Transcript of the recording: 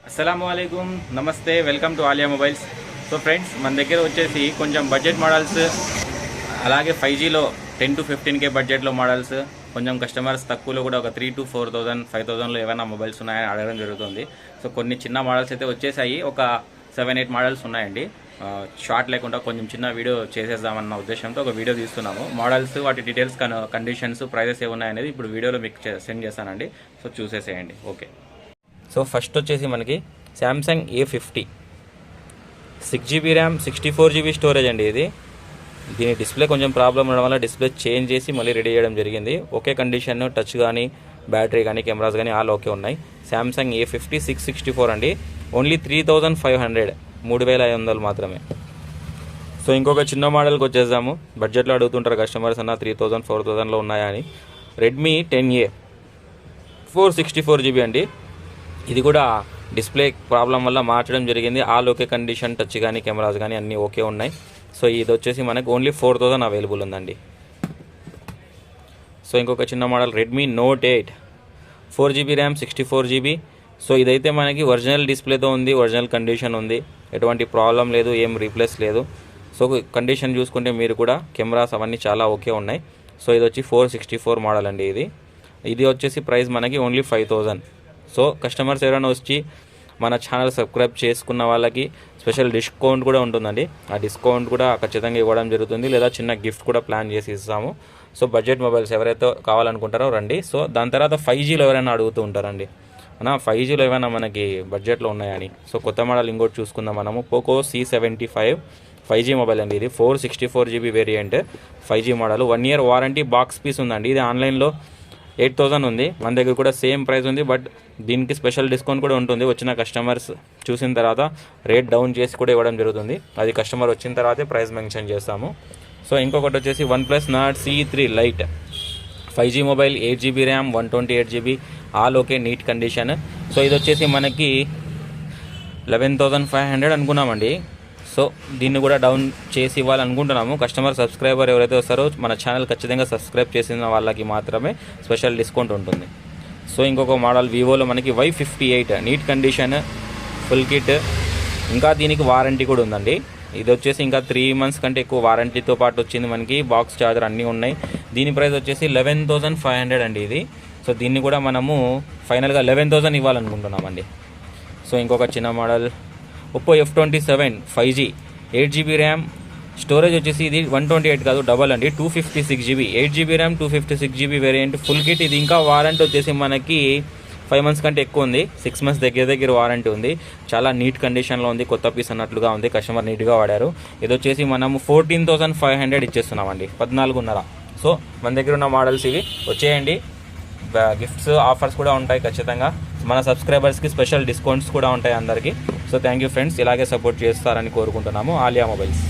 అస్సలాముఅలైకుం, నమస్తే, welcome to Alia mobiles. So friends, మన దగ్గర వచ్చేసి కొంచెం బడ్జెట్ మోడల్స్, అలాగే 5Gలో 10 to 15K బడ్జెట్లో మోడల్స్, కొంచెం కస్టమర్స్ తక్కువలో కూడా ఒక 3 to 4,000 5,000లో ఏమైనా మొబైల్స్ ఉన్నాయని అడగడం జరుగుతుంది. సో కొన్ని చిన్న మోడల్స్ అయితే వచ్చేసాయి, ఒక 7-8 మోడల్స్ ఉన్నాయండి. షార్ట్ లేకుండా కొంచెం చిన్న వీడియో చేసేద్దామన్న ఉద్దేశంతో ఒక వీడియో తీస్తున్నాము. మోడల్స్, వాటి డీటెయిల్స్, కండిషన్స్, ప్రైజెస్ ఏమున్నాయనేది ఇప్పుడు వీడియోలో మీకు సెండ్ చేస్తానండి. సో చూసేసేయండి. ఓకే. సో ఫస్ట్ వచ్చేసి మనకి Samsung A50 6GB RAM 64GB storage అండి. దీని డిస్ప్లే కొంచెం ప్రాబ్లం ఉండడం వల్ల డిస్ప్లే చేంజ్ చేసి మళ్ళీ రెడీ చేయడం జరిగింది. ఓకే కండిషన్, టచ్ కానీ బ్యాటరీ కానీ కెమెరాస్ కానీ ఆల్ ఓకే ఉన్నాయి. శాంసంగ్ A50 664 అండి. ఓన్లీ 3,500 3,500 మాత్రమే. సో ఇంకొక చిన్న మోడల్కి వచ్చేద్దాము. బడ్జెట్లో అడుగుతుంటారు కస్టమర్స్ అన్న 3,000 4,000లో ఉన్నాయా అని. రెడ్మీ 10A 464GB అండి. ఇది కూడా డిస్ప్లే ప్రాబ్లం వల్ల మార్చడం జరిగింది. ఆల్ ఓకే కండిషన్, టచ్ కానీ కెమెరాస్ కానీ అన్నీ ఓకే ఉన్నాయి. సో ఇది వచ్చేసి మనకు ఓన్లీ 4,000 అవైలబుల్ ఉందండి. సో ఇంకొక చిన్న model Redmi note 8 4GB RAM 64GB. So ఇదైతే మనకి ఒరిజినల్ డిస్ప్లేతో ఉంది, ఒరిజినల్ కండిషన్ ఉంది, ఎటువంటి ప్రాబ్లం లేదు, ఏం రీప్లేస్ లేదు. సో కండిషన్ చూసుకుంటే మీరు కూడా కెమెరాస్ అవన్నీ చాలా ఓకే ఉన్నాయి. సో ఇది వచ్చి 464 మోడల్ అండి. ఇది వచ్చేసి ప్రైస్ మనకి ఓన్లీ 5,000. సో కస్టమర్స్ ఎవరైనా వచ్చి మన ఛానల్ సబ్స్క్రైబ్ చేసుకున్న వాళ్ళకి స్పెషల్ డిస్కౌంట్ కూడా ఉంటుందండి. ఆ డిస్కౌంట్ కూడా ఖచ్చితంగా ఇవ్వడం జరుగుతుంది, లేదా చిన్న గిఫ్ట్ కూడా ప్లాన్ చేసి ఇస్తాము. సో బడ్జెట్ మొబైల్స్ ఎవరైతే కావాలనుకుంటారో రండి. సో దాని తర్వాత 5Gలో ఎవరైనా అడుగుతూ ఉంటారండి, అన్న 5Gలో ఏమైనా మనకి బడ్జెట్లో ఉన్నాయని. సో కొత్త మోడల్ ఇంకోటి చూసుకుందాం మనము. పోకో C75 5G మొబైల్ అండి. ఇది 464GB variant 5G model. 1 year warranty, box piece ఉందండి. ఇది ఆన్లైన్లో 8,000 ఉంది, మన దగ్గర కూడా సేమ్ ప్రైస్ ఉంది. బట్ దీనికి స్పెషల్ డిస్కౌంట్ కూడా ఉంటుంది. వచ్చిన కస్టమర్స్ చూసిన తర్వాత రేట్ డౌన్ చేసి కూడా ఇవ్వడం జరుగుతుంది. అది కస్టమర్ వచ్చిన తర్వాతే ప్రైస్ మెన్షన్ చేస్తాము. సో ఇంకొకటి వచ్చేసి OnePlus Nord CE3 Lite 5G mobile 8GB RAM 128GB all okay neat condition. So ఇది వచ్చేసి మనకి 11,500 అనుకున్నామండి. సో దీన్ని కూడా డౌన్ చేసి ఇవ్వాలనుకుంటున్నాము. కస్టమర్ సబ్స్క్రైబర్ ఎవరైతే వస్తారో మన ఛానల్ ఖచ్చితంగా సబ్స్క్రైబ్ చేసిన వాళ్ళకి మాత్రమే స్పెషల్ డిస్కౌంట్ ఉంటుంది. సో ఇంకొక మోడల్ వివోలో మనకి Y58 neat condition, full kit, ఇంకా దీనికి వారంటీ కూడా ఉందండి. ఇది వచ్చేసి ఇంకా 3 months కంటే ఎక్కువ వారంటీతో పాటు వచ్చింది. మనకి బాక్స్ ఛార్జర్ అన్నీ ఉన్నాయి. దీని ప్రైస్ వచ్చేసి 11,500 అండి. సో దీన్ని కూడా మనము ఫైనల్గా 11,000 ఇవ్వాలనుకుంటున్నామండి. సో ఇంకొక చిన్న model Oppo F27 5G 8GB RAM storage వచ్చేసి ఇది 128 కాదు, డబల్ అండి, 256GB 8GB RAM 256GB variant full kit. ఇది ఇంకా వారంటీ వచ్చేసి మనకి 5 months కంటే ఎక్కువ ఉంది. 6 months దగ్గర వారంటీ ఉంది. చాలా నీట్ కండిషన్లో ఉంది, కొత్త పీస్ అన్నట్లుగా ఉంది, కస్టమర్ నీట్గా వాడారు. ఇది వచ్చేసి మనము 14,500 ఇచ్చేస్తున్నామండి, 14,500. సో మన దగ్గర ఉన్న మోడల్స్ ఇవి. వచ్చేయండి, గిఫ్ట్స్ ఆఫర్స్ కూడా ఉంటాయి ఖచ్చితంగా. మన సబ్స్క్రైబర్స్కి స్పెషల్ డిస్కౌంట్స్ కూడా ఉంటాయి అందరికీ. సో థ్యాంక్ యూ ఫ్రెండ్స్, ఇలాగే సపోర్ట్ చేస్తారని కోరుకుంటున్నాము. ఆలియా మొబైల్స్.